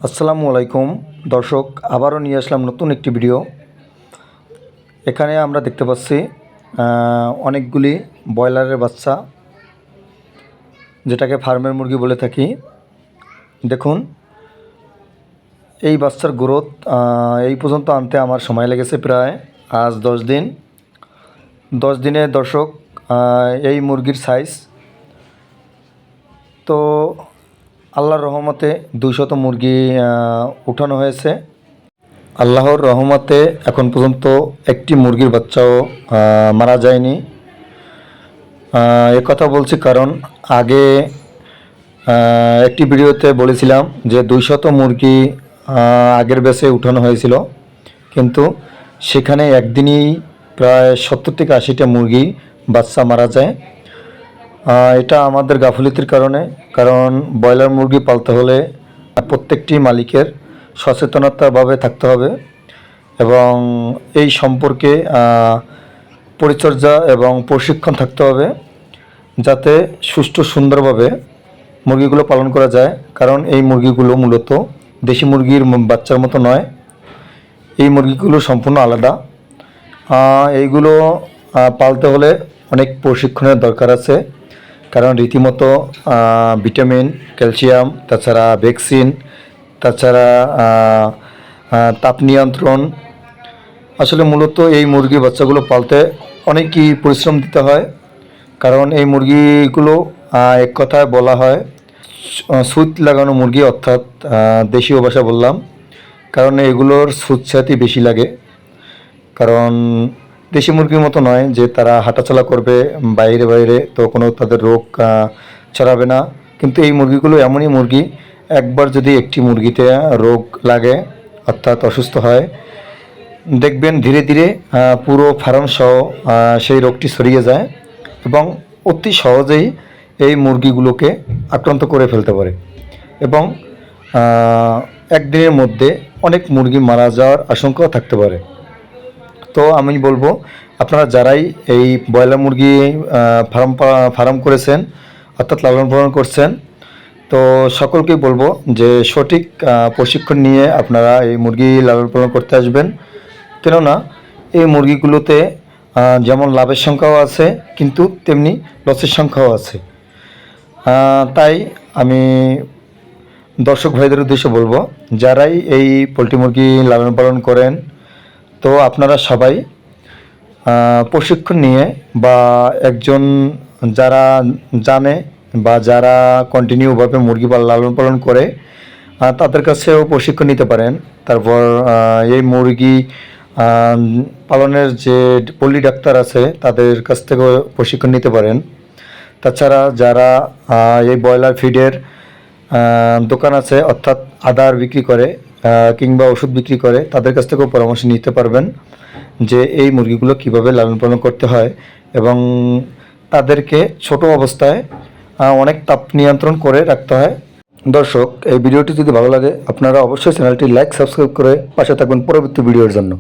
আসসালামু আলাইকুম দর্শক, আবারও নিয়ে আসলাম নতুন একটি ভিডিও। এখানে আমরা দেখতে পাচ্ছি অনেকগুলি ব্রয়লারের বাচ্চা, যেটাকে ফার্মের মুরগি বলে থাকি। দেখুন, এই বাচ্চার গ্রোথ এই পর্যন্ত আনতে আমার সময় লেগেছে প্রায় আজ 10 দিন। 10 দিনে দর্শক এই মুরগির সাইজ তো আল্লাহর রহমতে 200 মুরগি উঠানো হয়েছে। আল্লাহর রহমতে এখন পর্যন্ত একটি মুরগির বাচ্চাও মারা যায়নি। এ কথা বলছি কারণ আগে একটি ভিডিওতে বলেছিলাম যে 200 মুরগি আগের ব্যাচে উঠানো হয়েছিল, কিন্তু সেখানে একদিনই প্রায় 70 থেকে 80টা মুরগি বাচ্চা মারা যায়। এটা আমাদের গাফিলতির কারণে, কারণ ব্রয়লার মুরগি পালতে হলে প্রত্যেকটি মালিকের সচেতনতাভাবে থাকতে হবে এবং এই সম্পর্কে পরিচর্যা এবং প্রশিক্ষণ থাকতে হবে, যাতে সুষ্ঠু সুন্দরভাবে মুরগিগুলো পালন করা যায়। কারণ এই মুরগিগুলো মূলত দেশি মুরগির বাচ্চার মতো নয়, এই মুরগিগুলো সম্পূর্ণ আলাদা। এইগুলো পালতে হলে অনেক প্রশিক্ষণের দরকার আছে, কারণ রীতিমতো ভিটামিন, ক্যালসিয়াম, তাছাড়া ভ্যাকসিন, তাছাড়া তাপ নিয়ন্ত্রণ, আসলে মূলত এই মুরগি বাচ্চাগুলো পালতে অনেকই পরিশ্রম দিতে হয়। কারণ এই মুরগিগুলো এক কথায় বলা হয় সুচ লাগানো মুরগি, অর্থাৎ দেশীয় ভাষা বললাম, কারণ এগুলোর সুচ্ছাতি বেশি লাগে। কারণ দেশি মুরগির মতো নয় যে তারা হাঁটাচলা করবে বাইরে বাইরে, তো কোনো তাদের রোগ ছড়াবে না। কিন্তু এই মুরগিগুলো এমনই মুরগি, একবার যদি একটি মুরগিতে রোগ লাগে অর্থাৎ অসুস্থ হয়, দেখবেন ধীরে ধীরে পুরো ফার্ম সহ সেই রোগটি ছড়িয়ে যায় এবং অতি সহজেই এই মুরগিগুলোকে আক্রান্ত করে ফেলতে পারে এবং একদিনের মধ্যে অনেক মুরগি মারা যাওয়ার আশঙ্কাও থাকতে পারে। তো আমি বলবো, আপনারা যারাই এই ব্রয়লার মুরগি ফার্ম করেছেন অর্থাৎ লালন পালন করছেন, তো সকলকেই বলবো যে সঠিক প্রশিক্ষণ নিয়ে আপনারা এই মুরগি লালন পালন করতে আসবেন। কেননা এই মুরগিগুলোতে যেমন লাভের সংখ্যাও আছে, কিন্তু তেমনি লসের সংখ্যাও আছে। তাই আমি দর্শক ভাইদের উদ্দেশ্যে বলবো, যারাই এই পোলট্রি মুরগি লালন পালন করেন, তো আপনারা সবাই প্রশিক্ষণ নিয়ে বা একজন যারা জানে বা যারা কন্টিনিউভাবে মুরগি লালন পালন করে তাদের কাছেও প্রশিক্ষণ নিতে পারেন। তারপর এই মুরগি পালনের যে পল্লী ডাক্তার আছে তাদের কাছ থেকেও প্রশিক্ষণ নিতে পারেন। তাছাড়া যারা এই ব্রয়লার ফিডের দোকান আছে অর্থাৎ আদার বিক্রি করে কিংবা ওষুধ বিক্রি করে, তাদের কাছ থেকেও পরামর্শ নিতে পারবেন যে এই মুরগিগুলো কিভাবে লালন পালন করতে হয় এবং তাদেরকে ছোট অবস্থায় অনেক তাপ নিয়ন্ত্রণ করে রাখতে হয়। দর্শক, এই ভিডিওটি যদি ভালো লাগে আপনারা অবশ্যই চ্যানেলটি লাইক, সাবস্ক্রাইব করে পাশে থাকবেন পরবর্তী ভিডিওর জন্য।